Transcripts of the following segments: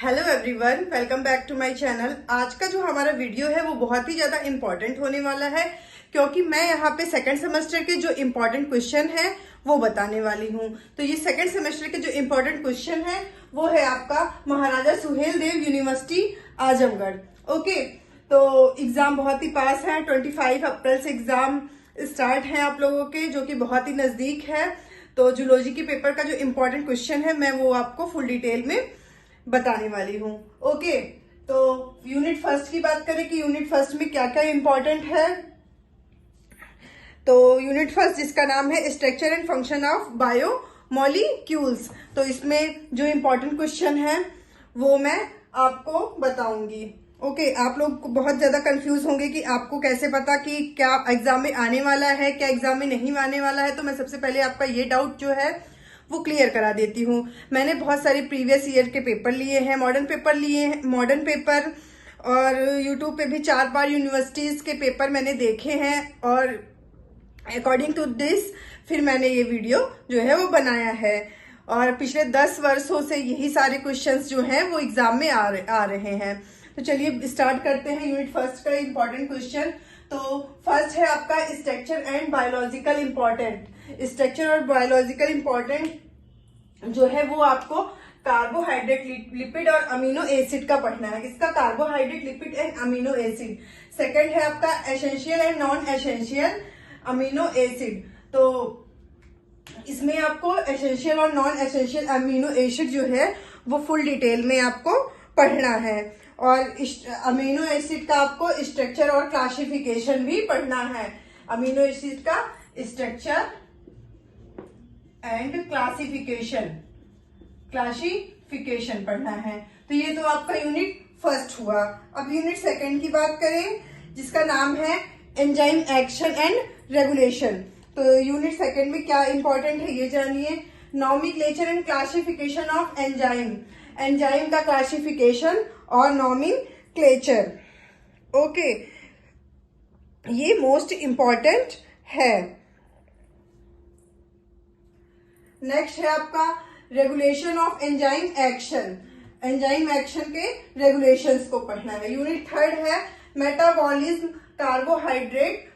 Hello everyone, welcome back to my channel. आज का जो हमारा वीडियो है वो बहुत ही ज़्यादा इम्पोर्टेंट होने वाला है, क्योंकि मैं यहाँ पे सेकंड सेमेस्टर के जो इम्पोर्टेंट क्वेश्चन है वो बताने वाली हूँ। तो ये सेकंड सेमेस्टर के जो इम्पोर्टेंट क्वेश्चन है वो है आपका महाराजा सुहेल देव यूनिवर्सिटी आजमगढ़। ओके, तो एग्जाम बहुत ही पास है। 25 अप्रैल से एग्जाम स्टार्ट है आप लोगों के, जो कि बहुत ही नजदीक है। तो जूलॉजी के पेपर का जो इम्पोर्टेंट क्वेश्चन है मैं वो आपको फुल डिटेल में बताने वाली हूँ। ओके, तो यूनिट फर्स्ट की बात करें कि यूनिट फर्स्ट में क्या क्या इंपॉर्टेंट है। तो यूनिट फर्स्ट जिसका नाम है structure and function of biomolecules, तो इसमें जो इम्पोर्टेंट क्वेश्चन है वो मैं आपको बताऊंगी। ओके, आप लोग बहुत ज्यादा कंफ्यूज होंगे कि आपको कैसे पता कि क्या एग्जाम में आने वाला है, क्या एग्जाम में नहीं आने वाला है। तो मैं सबसे पहले आपका ये डाउट जो है वो क्लियर करा देती हूँ। मैंने बहुत सारे प्रीवियस ईयर के पेपर लिए हैं, मॉडर्न पेपर लिए हैं, मॉडर्न पेपर, और यूट्यूब पे भी 4-5 यूनिवर्सिटीज के पेपर मैंने देखे हैं, और अकॉर्डिंग टू दिस फिर मैंने ये वीडियो जो है वो बनाया है। और पिछले 10 वर्षों से यही सारे क्वेश्चंस जो हैं वो एग्जाम में आ रहे हैं। तो चलिए स्टार्ट करते हैं यूनिट फर्स्ट का इम्पोर्टेंट क्वेश्चन। तो फर्स्ट है आपका structure and biological important. Structure और बायोलॉजिकल इम्पोर्टेंट जो है वो आपको कार्बोहाइड्रेट, लिपिड और अमीनो एसिड का पढ़ना है। इसका carbohydrate, lipid and amino acid. Second है आपका essential and non essential amino acid. तो इसमें आपको एसेंशियल और नॉन एसेंशियल अमीनो एसिड जो है वो फुल डिटेल में आपको पढ़ना है। और अमीनो एसिड का आपको स्ट्रक्चर और क्लासिफिकेशन भी पढ़ना है। अमीनो एसिड का स्ट्रक्चर एंड क्लासिफिकेशन पढ़ना है। तो ये तो आपका यूनिट फर्स्ट हुआ। अब यूनिट सेकंड की बात करें जिसका नाम है एंजाइम एक्शन एंड रेगुलेशन। तो यूनिट सेकंड में क्या इंपॉर्टेंट है ये जानिए। Nomenclature and classification of enzyme, enzyme का क्लासिफिकेशन और नॉमेनक्लेचर। ओके, ये मोस्ट इंपॉर्टेंट है। नेक्स्ट है आपका regulation of enzyme action. Enzyme action के रेगुलेशंस को पढ़ना है। यूनिट थर्ड है मेटाबॉलिज्म कार्बोहाइड्रेट।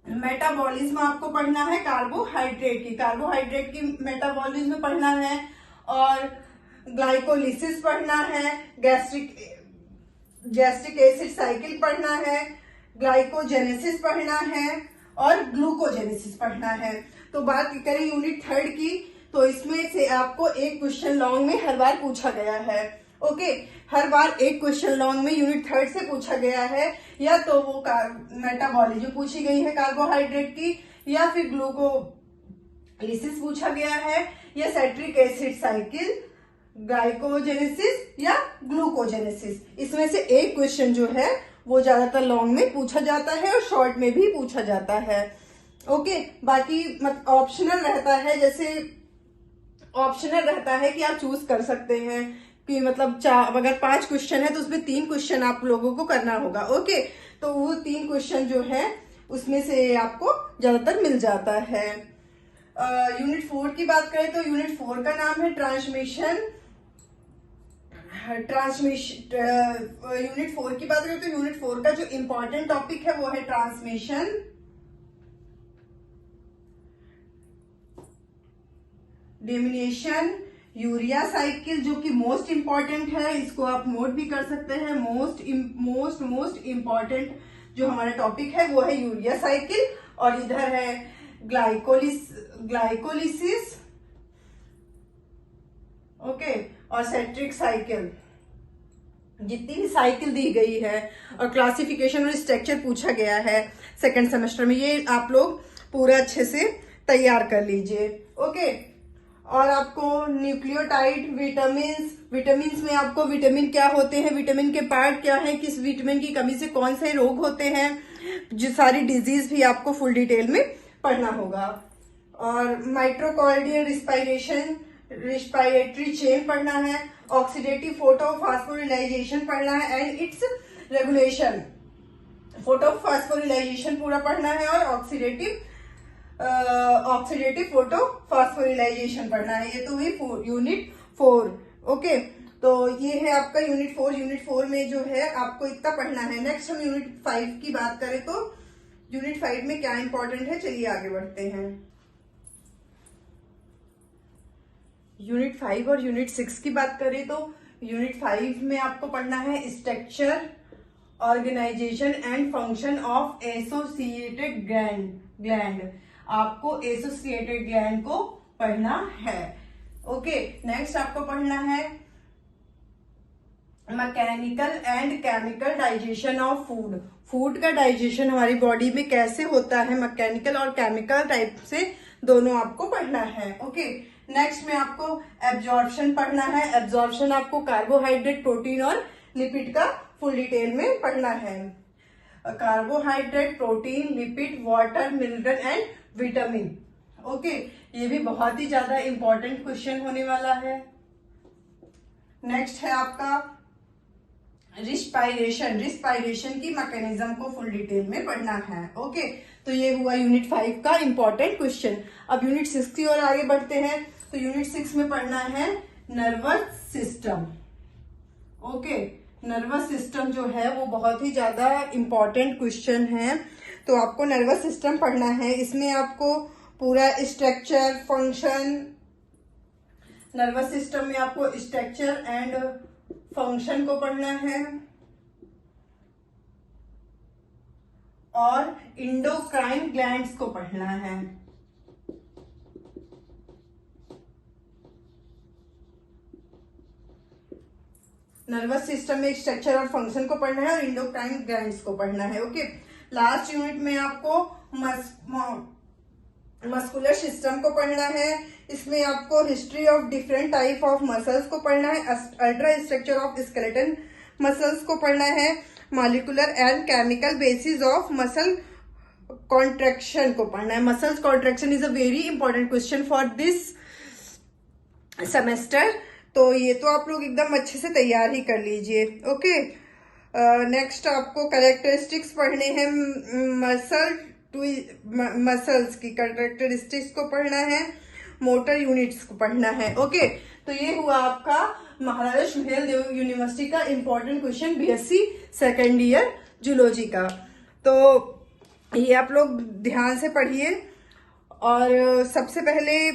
मेटाबॉलिज्म आपको पढ़ना है कार्बोहाइड्रेट की मेटाबॉलिज्म पढ़ना है, और ग्लाइकोलिसिस पढ़ना है, गैस्ट्रिक एसिड साइकिल पढ़ना है, ग्लाइकोजेनेसिस पढ़ना है, और ग्लूकोजेनेसिस पढ़ना है। तो बात करें यूनिट थर्ड की, तो इसमें से आपको एक क्वेश्चन लॉन्ग में हर बार पूछा गया है। ओके, हर बार एक क्वेश्चन लॉन्ग में यूनिट थर्ड से पूछा गया है, या तो वो मेटाबॉलिज्म पूछी गई है कार्बोहाइड्रेट की, या फिर ग्लूकोलिसिस पूछा गया है, या सेट्रिक एसिड साइकिल, ग्लाइकोजेनेसिस या ग्लूकोजेनेसिस। इसमें से एक क्वेश्चन जो है वो ज्यादातर लॉन्ग में पूछा जाता है और शॉर्ट में भी पूछा जाता है। ओके, बाकी ऑप्शनल रहता है, जैसे ऑप्शनल रहता है कि आप चूज कर सकते हैं कि मतलब अगर 5 क्वेश्चन है तो उसमें 3 क्वेश्चन आप लोगों को करना होगा। ओके, तो वो 3 क्वेश्चन जो है उसमें से आपको ज्यादातर मिल जाता है। यूनिट 4 की बात करें तो यूनिट 4 का नाम है ट्रांसमिशन। यूनिट 4 की बात करें तो यूनिट 4 का जो इंपॉर्टेंट टॉपिक है वो है ट्रांसमिशन, डिमिनेशन, यूरिया साइकिल, जो कि मोस्ट इंपॉर्टेंट है। इसको आप नोट भी कर सकते हैं। मोस्ट इंपॉर्टेंट जो हमारा टॉपिक है वो है यूरिया साइकिल, और इधर है ग्लाइकोलिसिस, ओके, और सेट्रिक साइकिल। जितनी भी साइकिल दी गई है और क्लासिफिकेशन और स्ट्रक्चर पूछा गया है सेकंड सेमेस्टर में, ये आप लोग पूरा अच्छे से तैयार कर लीजिए। ओके, और आपको न्यूक्लियोटाइड, विटामिन्स में आपको विटामिन क्या होते हैं, विटामिन के पार्ट क्या है, किस विटामिन की कमी से कौन से रोग होते हैं, जो सारी डिजीज भी आपको फुल डिटेल में पढ़ना होगा। और माइट्रोकॉर्डियल रिस्पायरेटरी चेन पढ़ना है, ऑक्सीडेटिव फोटोफॉस्फोरिलाइजेशन पढ़ना है एंड इट्स रेगुलेशन। फोटोफॉस्फोरिलाइजेशन पूरा पढ़ना है, और ऑक्सीडेटिव फोटोफॉस्फोरिलाइजेशन पढ़ना है। ये तो हुई यूनिट 4। ओके, तो ये है आपका यूनिट 4। यूनिट 4 में जो है आपको इतना पढ़ना है। नेक्स्ट हम यूनिट 5 की बात करें तो यूनिट 5 में क्या इंपॉर्टेंट है, चलिए आगे बढ़ते हैं। यूनिट 5 और यूनिट 6 की बात करें तो यूनिट 5 में आपको पढ़ना है structure, organisation and function of associated gland. आपको एसोसिएटेड ग्लैंड को पढ़ना है। ओके, नेक्स्ट आपको पढ़ना है mechanical and chemical digestion of food. Food का डाइजेशन हमारी बॉडी में कैसे होता है, मैकेनिकल और केमिकल टाइप से दोनों आपको पढ़ना है। ओके, नेक्स्ट में आपको एब्जॉर्प्शन पढ़ना है। एब्जॉर्प्शन आपको कार्बोहाइड्रेट, प्रोटीन और लिपिड का फुल डिटेल में पढ़ना है। Carbohydrate, protein, lipid, water, mineral and vitamin. Okay, ये भी बहुत ही ज्यादा इंपॉर्टेंट क्वेश्चन होने वाला है। नेक्स्ट है आपका रिस्पायरेशन की मैकेनिज्म को फुल डिटेल में पढ़ना है। ओके, तो ये हुआ यूनिट 5 का इंपॉर्टेंट क्वेश्चन। अब यूनिट 6 की ओर आगे बढ़ते हैं। तो यूनिट 6 में पढ़ना है nervous system. Okay, nervous system जो है वो बहुत ही ज्यादा इंपॉर्टेंट क्वेश्चन है। तो आपको नर्वस सिस्टम पढ़ना है। इसमें आपको पूरा स्ट्रक्चर, फंक्शन, नर्वस सिस्टम में आपको स्ट्रक्चर एंड फंक्शन को पढ़ना है और इंडोक्राइन ग्लैंड्स को पढ़ना है। नर्वस सिस्टम में स्ट्रक्चर और फंक्शन को पढ़ना है और इंडोक्राइन ग्लैंड्स को पढ़ना है। ओके, लास्ट यूनिट में आपको मस्कुलर सिस्टम को पढ़ना है। इसमें आपको history of different type of muscles को पढ़ना है, ultra structure of skeleton muscles को पढ़ना है, molecular and chemical basis of muscle contraction को पढ़ना है। Muscles contraction is a very important question for this semester. तो ये तो आप लोग एकदम अच्छे से तैयार ही कर लीजिए। ओके, नेक्स्ट आपको कैरेक्टरिस्टिक्स पढ़ने हैं मसल्स की कैरेक्टरिस्टिक्स को पढ़ना है, मोटर यूनिट्स को पढ़ना है। ओके, तो ये हुआ आपका महाराजा सुहेल देव यूनिवर्सिटी का important question BSc second year zoology का। तो ये आप लोग ध्यान से पढ़िए और सबसे पहले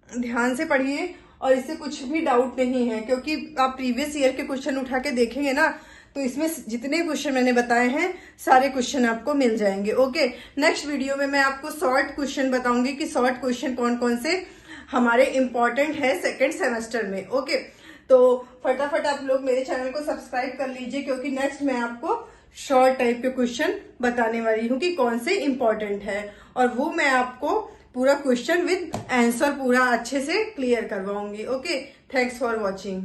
ध्यान से पढ़िए और इससे कुछ भी डाउट नहीं है, क्योंकि आप प्रीवियस ईयर के क्वेश्चन उठा के देखेंगे ना तो इसमें जितने क्वेश्चन मैंने बताए हैं सारे क्वेश्चन आपको मिल जाएंगे। ओके, नेक्स्ट वीडियो में मैं आपको शॉर्ट क्वेश्चन बताऊंगी कि शॉर्ट क्वेश्चन कौन कौन से हमारे इंपॉर्टेंट है सेकेंड सेमेस्टर में। ओके, तो फटाफट आप लोग मेरे चैनल को सब्सक्राइब कर लीजिए, क्योंकि नेक्स्ट मैं आपको शॉर्ट टाइप के क्वेश्चन बताने वाली हूँ कि कौन से इंपॉर्टेंट है, और वो मैं आपको पूरा क्वेश्चन विद आंसर पूरा अच्छे से क्लियर करवाऊंगी। Okay, thanks for watching.